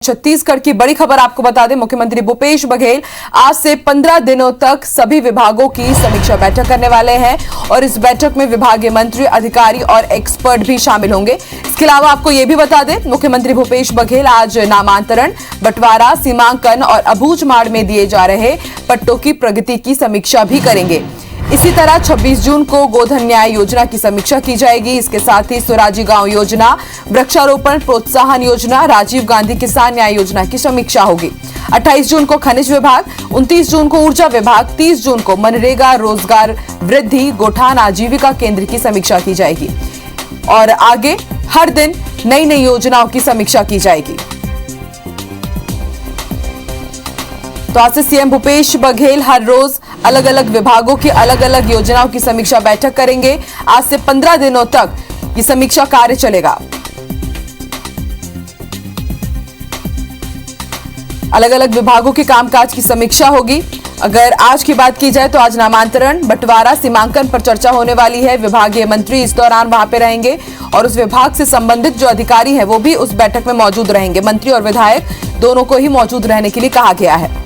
छत्तीसगढ़ की बड़ी खबर आपको बता दें, मुख्यमंत्री भूपेश बघेल आज से 15 दिनों तक सभी विभागों की समीक्षा बैठक करने वाले हैं और इस बैठक में विभागीय मंत्री, अधिकारी और एक्सपर्ट भी शामिल होंगे। इसके अलावा आपको यह भी बता दें, मुख्यमंत्री भूपेश बघेल आज नामांतरण, बंटवारा, सीमांकन और अबूझमाड़ में दिए जा रहे पट्टों की प्रगति की समीक्षा भी करेंगे। इसी तरह 26 जून को गोधन न्याय योजना की समीक्षा की जाएगी। इसके साथ ही स्वराजी गांव योजना, वृक्षारोपण प्रोत्साहन योजना, राजीव गांधी किसान न्याय योजना की समीक्षा होगी। 28 जून को खनिज विभाग, 29 जून को ऊर्जा विभाग, 30 जून को मनरेगा, रोजगार वृद्धि, गोठान आजीविका केंद्र की समीक्षा की जाएगी और आगे हर दिन नई नई योजनाओं की समीक्षा की जाएगी। तो आज से सीएम भूपेश बघेल हर रोज अलग अलग विभागों की अलग अलग योजनाओं की समीक्षा बैठक करेंगे। आज से 15 दिनों तक ये समीक्षा कार्य चलेगा। अलग अलग विभागों के कामकाज की समीक्षा होगी। अगर आज की बात की जाए तो आज नामांतरण, बंटवारा, सीमांकन पर चर्चा होने वाली है। विभागीय मंत्री इस दौरान वहां पे रहेंगे और उस विभाग से संबंधित जो अधिकारी हैं वो भी उस बैठक में मौजूद रहेंगे। मंत्री और विधायक दोनों को ही मौजूद रहने के लिए कहा गया है।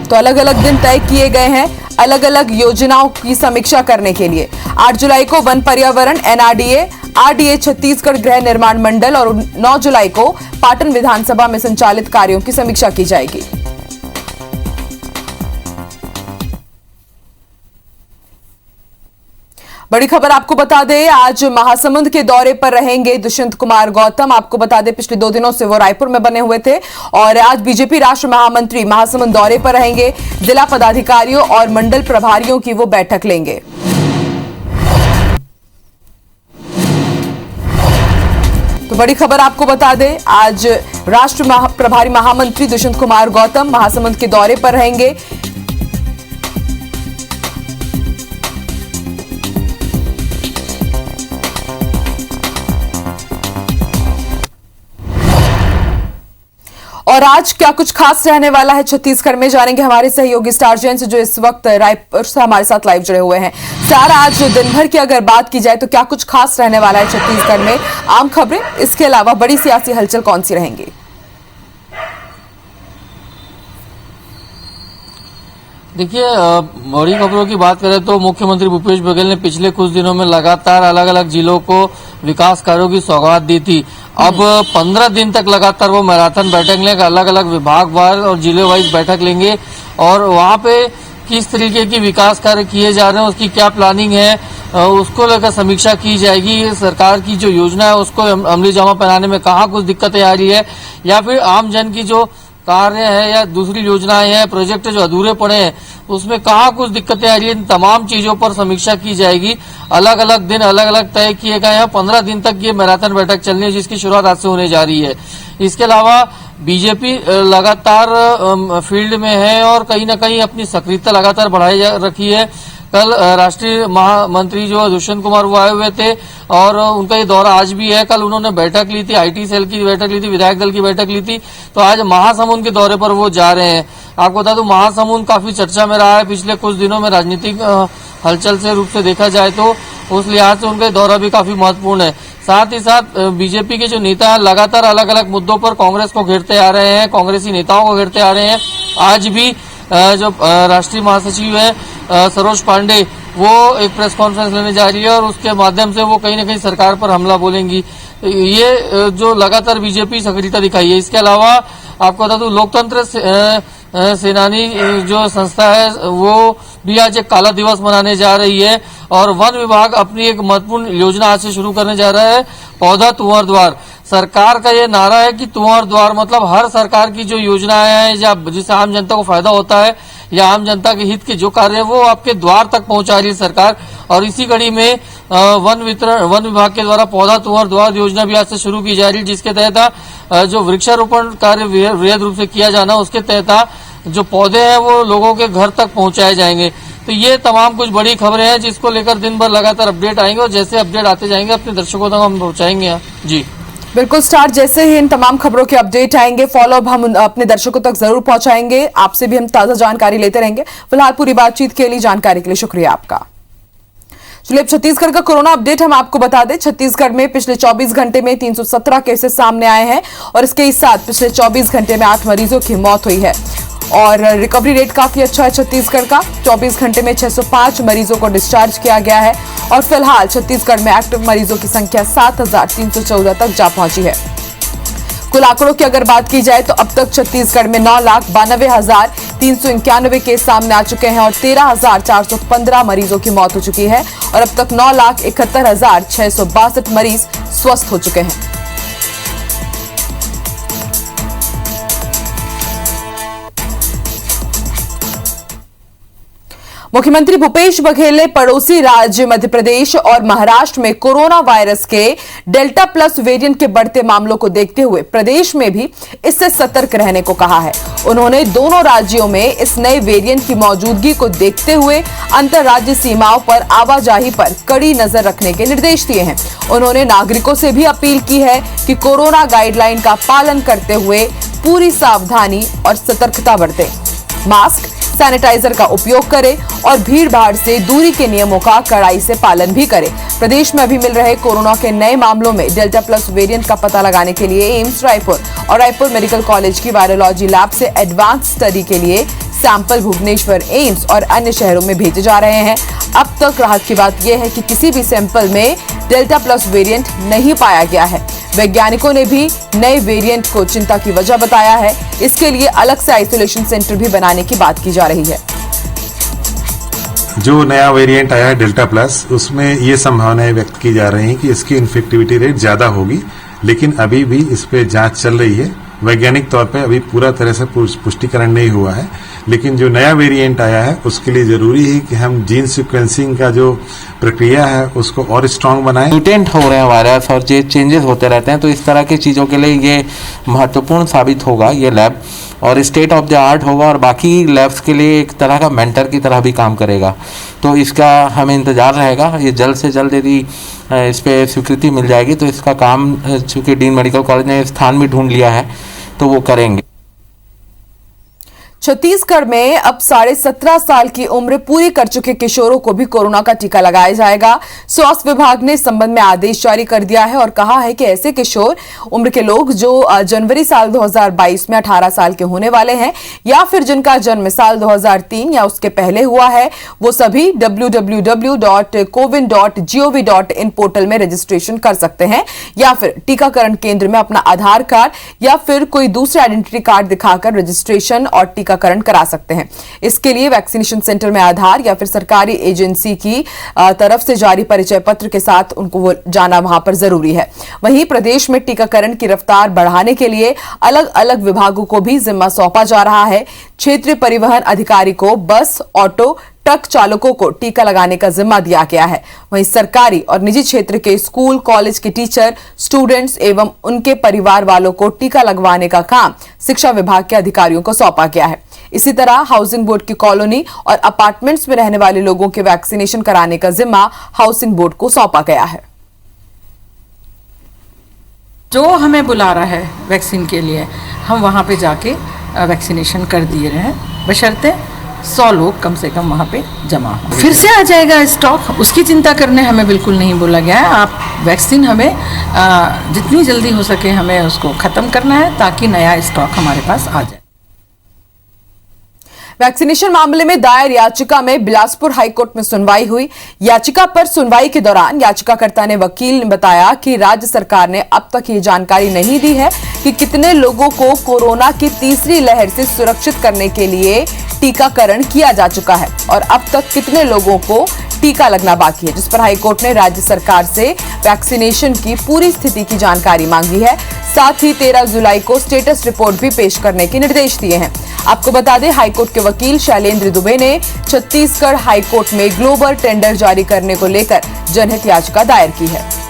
तो अलग अलग दिन तय किए गए हैं अलग अलग योजनाओं की समीक्षा करने के लिए। 8 जुलाई को वन पर्यावरण, एनआरडीए, आरडीए, छत्तीसगढ़ गृह निर्माण मंडल और 9 जुलाई को पाटन विधानसभा में संचालित कार्यों की समीक्षा की जाएगी। बड़ी खबर आपको बता दें, आज महासमुंद के दौरे पर रहेंगे दुष्यंत कुमार गौतम। आपको बता दें, पिछले 2 दिनों से वो रायपुर में बने हुए थे और आज बीजेपी राष्ट्र महामंत्री महासमुंद दौरे पर रहेंगे। जिला पदाधिकारियों और मंडल प्रभारियों की वो बैठक लेंगे। तो बड़ी खबर आपको बता दें, आज राष्ट्र प्रभारी महामंत्री दुष्यंत कुमार गौतम महासमुंद के दौरे पर रहेंगे। और आज क्या कुछ खास रहने वाला है छत्तीसगढ़ में, जानेंगे हमारे सहयोगी स्टार जैन से जो इस वक्त रायपुर से हमारे साथ लाइव जुड़े हुए हैं। स्टार, आज दिन भर की अगर बात की जाए तो क्या कुछ खास रहने वाला है छत्तीसगढ़ में, आम खबरें, इसके अलावा बड़ी सियासी हलचल कौन सी रहेंगी? देखिए, बड़ी खबरों की बात करें तो मुख्यमंत्री भूपेश बघेल ने पिछले कुछ दिनों में लगातार अलग अलग जिलों को विकास कार्यों की सौगात दी थी। अब 15 दिन तक लगातार वो मैराथन बैठक लेंगे, अलग अलग विभाग वार और जिले वाइज बैठक लेंगे और वहाँ पे किस तरीके की विकास कार्य किए जा रहे हैं, उसकी क्या प्लानिंग है, उसको लेकर समीक्षा की जाएगी। सरकार की जो योजना है उसको अमली जामा पहनाने में कहाँ कुछ दिक्कतें आ रही है या फिर आम जन की जो कार्य है या दूसरी योजनाएं हैं, प्रोजेक्ट जो अधूरे पड़े हैं उसमें कहाँ कुछ दिक्कतें आ रही है, इन तमाम चीजों पर समीक्षा की जाएगी। अलग अलग दिन अलग अलग तय किए गए हैं। 15 दिन तक ये मैराथन बैठक चलनी है जिसकी शुरुआत आज से होने जा रही है। इसके अलावा बीजेपी लगातार फील्ड में है और कहीं ना कहीं अपनी सक्रियता लगातार बढ़ाई रखी है। कल राष्ट्रीय महामंत्री जो दुष्यंत कुमार वो आए हुए थे और उनका ये दौरा आज भी है। कल उन्होंने बैठक ली थी, आईटी सेल की बैठक ली थी, विधायक दल की बैठक ली थी, तो आज महासमुंद के दौरे पर वो जा रहे हैं। आपको बता दूं, महासमुंद काफी चर्चा में रहा है पिछले कुछ दिनों में, राजनीतिक हलचल से रूप से देखा जाए तो उस लिहाज से उनका दौरा भी काफी महत्वपूर्ण है। साथ ही साथ बीजेपी के जो नेता हैं लगातार अलग अलग मुद्दों पर कांग्रेस को घेरते आ रहे हैं, कांग्रेसी नेताओं को घेरते आ रहे हैं। आज भी जो राष्ट्रीय महासचिव है सरोज पांडे वो एक प्रेस कॉन्फ्रेंस लेने जा रही है और उसके माध्यम से वो कहीं ना कहीं सरकार पर हमला बोलेंगी। ये जो लगातार बीजेपी सक्रियता दिखाई है। इसके अलावा आपको बता दूं, लोकतंत्र सेनानी जो संस्था है वो भी आज एक काला दिवस मनाने जा रही है और वन विभाग अपनी एक महत्वपूर्ण योजना आज से शुरू करने जा रहा है, पौधा तुंहर द्वार। सरकार का ये नारा है कि तुंहर द्वार मतलब हर सरकार की जो योजनाएं हैं या जिससे आम जनता को फायदा होता है या आम जनता के हित के जो कार्य है वो आपके द्वार तक पहुंचा रही है सरकार। और इसी कड़ी में वन विभाग के द्वारा पौधा तुंहर द्वार योजना भी आज से शुरू की जा रही है, जिसके तहत जो वृक्षारोपण कार्य वृहद रूप से किया जाना उसके तहत जो पौधे हैं वो लोगों के घर तक पहुंचाए जाएंगे। तो ये तमाम कुछ बड़ी खबरें हैं जिसको लेकर दिन भर लगातार अपडेट आएंगे और जैसे अपडेट आते जाएंगे अपने दर्शकों तक हम पहुंचाएंगे। जी बिल्कुल स्टार, जैसे ही इन तमाम खबरों के अपडेट आएंगे, फॉलोअप हम अपने दर्शकों तक जरूर पहुंचाएंगे। आपसे भी हम ताजा जानकारी लेते रहेंगे। फिलहाल पूरी बातचीत के लिए, जानकारी के लिए शुक्रिया आपका। चलिए अब छत्तीसगढ़ का कोरोना अपडेट हम आपको बता दें। छत्तीसगढ़ में पिछले 24 घंटे में 317 केसेस सामने आए हैं और इसके साथ पिछले 24 घंटे में 8 मरीजों की मौत हुई है और रिकवरी रेट काफी अच्छा है छत्तीसगढ़ का। 24 घंटे में 605 मरीजों को डिस्चार्ज किया गया है और फिलहाल छत्तीसगढ़ में एक्टिव मरीजों की संख्या 7,314 तक जा पहुंची है। कुल आंकड़ों की अगर बात की जाए तो अब तक छत्तीसगढ़ में 9,92,391 केस सामने आ चुके हैं और 13,415 मरीजों की मौत हो चुकी है और अब तक 9,71,662 मरीज स्वस्थ हो चुके हैं। मुख्यमंत्री भूपेश बघेल ने पड़ोसी राज्य मध्य प्रदेश और महाराष्ट्र में कोरोना वायरस के डेल्टा प्लस वेरिएंट के बढ़ते मामलों को देखते हुए प्रदेश में भी इससे सतर्क रहने को कहा है। उन्होंने दोनों राज्यों में इस नए वेरिएंट की मौजूदगी को देखते हुए अंतर्राज्यीय सीमाओं पर आवाजाही पर कड़ी नजर रखने के निर्देश दिए हैं। उन्होंने नागरिकों से भी अपील की है कि कोरोना गाइडलाइन का पालन करते हुए पूरी सावधानी और सतर्कता बरतें, मास्क सैनिटाइजर का उपयोग करें और भीड़ भाड़ से दूरी के नियमों का कड़ाई से पालन भी करें। प्रदेश में अभी मिल रहे कोरोना के नए मामलों में डेल्टा प्लस वेरिएंट का पता लगाने के लिए एम्स रायपुर और रायपुर मेडिकल कॉलेज की वायरोलॉजी लैब से एडवांस स्टडी के लिए सैंपल भुवनेश्वर एम्स और अन्य शहरों में भेजे जा रहे हैं। अब तक राहत की बात यह है कि किसी भी सैंपल में डेल्टा प्लस वेरिएंट नहीं पाया गया है। वैज्ञानिकों ने भी नए वेरिएंट को चिंता की वजह बताया है। इसके लिए अलग से आइसोलेशन सेंटर भी बनाने की बात की जा रही है। जो नया वेरिएंट आया है डेल्टा प्लस, उसमें ये संभावनाएं व्यक्त की जा रही हैं कि इसकी इन्फेक्टिविटी रेट ज्यादा होगी, लेकिन अभी भी इस पे जांच चल रही है। वैज्ञानिक तौर पे अभी पूरा तरह से पुष्टिकरण नहीं हुआ है, लेकिन जो नया वेरिएंट आया है उसके लिए जरूरी है कि हम जीन सीक्वेंसिंग का जो प्रक्रिया है उसको और स्ट्रांग बनाएं। म्यूटेंट हो रहे हैं वायरस और ये चेंजेस होते रहते हैं, तो इस तरह की चीज़ों के लिए ये महत्वपूर्ण साबित होगा ये लैब, और स्टेट ऑफ द आर्ट होगा और बाकी लैब्स के लिए एक तरह का मेंटर की तरह भी काम करेगा। तो इसका हमें इंतज़ार रहेगा। ये जल्द से जल्द यदि इस पर स्वीकृति मिल जाएगी तो इसका काम, चूँकि डीन मेडिकल कॉलेज ने स्थान भी ढूंढ लिया है, तो वो करेंगे। छत्तीसगढ़ में अब 17.5 साल की उम्र पूरी कर चुके किशोरों को भी कोरोना का टीका लगाया जाएगा। स्वास्थ्य विभाग ने इस संबंध में आदेश जारी कर दिया है और कहा है कि ऐसे किशोर उम्र के लोग जो जनवरी साल 2022 में 18 साल के होने वाले हैं या फिर जिनका जन्म साल 2003 या उसके पहले हुआ है, वो सभी www.cowin.gov.in पोर्टल में रजिस्ट्रेशन कर सकते हैं या फिर टीकाकरण केंद्र में अपना आधार कार्ड या फिर कोई दूसरा आइडेंटिटी कार्ड दिखाकर रजिस्ट्रेशन और टीकाकरण करा सकते हैं। इसके लिए वैक्सीनेशन सेंटर में आधार या फिर सरकारी एजेंसी की तरफ से जारी परिचय पत्र के साथ उनको वो जाना वहां पर जरूरी है। वहीं प्रदेश में टीकाकरण की रफ्तार बढ़ाने के लिए अलग अलग विभागों को भी जिम्मा सौंपा जा रहा है। क्षेत्रीय परिवहन अधिकारी को बस, ऑटो, ट्रक चालकों को टीका लगाने का जिम्मा दिया गया है। वहीं सरकारी और निजी क्षेत्र के स्कूल, कॉलेज के टीचर, स्टूडेंट्स एवं उनके परिवार वालों को टीका लगवाने का काम शिक्षा विभाग के अधिकारियों को सौंपा गया है। इसी तरह हाउसिंग बोर्ड की कॉलोनी और अपार्टमेंट्स में रहने वाले लोगों के वैक्सीनेशन कराने का जिम्मा हाउसिंग बोर्ड को सौंपा गया है। जो हमें बुला रहा है वैक्सीन के लिए, हम वहाँ पे जाके वैक्सीनेशन कर दिए रहे हैं, बशर्ते 100 लोग कम से कम वहाँ पे जमा हो। फिर से आ जाएगा स्टॉक, उसकी चिंता करने हमें बिल्कुल नहीं बोला गया है। आप वैक्सीन हमें जितनी जल्दी हो सके हमें उसको ख़त्म करना है ताकि नया स्टॉक हमारे पास आ जाए। वैक्सीनेशन मामले में दायर याचिका में बिलासपुर हाईकोर्ट में सुनवाई हुई। याचिका पर सुनवाई के दौरान याचिकाकर्ता ने वकील ने बताया कि राज्य सरकार ने अब तक ये जानकारी नहीं दी है कि कितने लोगों को कोरोना की तीसरी लहर से सुरक्षित करने के लिए टीकाकरण किया जा चुका है और अब तक कितने लोगों को टीका लगना बाकी है, जिस पर हाईकोर्ट ने राज्य सरकार से वैक्सीनेशन की पूरी स्थिति की जानकारी मांगी है। साथ ही 13 जुलाई को स्टेटस रिपोर्ट भी पेश करने के निर्देश दिए हैं। आपको बता दें, हाईकोर्ट के वकील शैलेंद्र दुबे ने छत्तीसगढ़ हाईकोर्ट में ग्लोबल टेंडर जारी करने को लेकर जनहित याचिका दायर की है।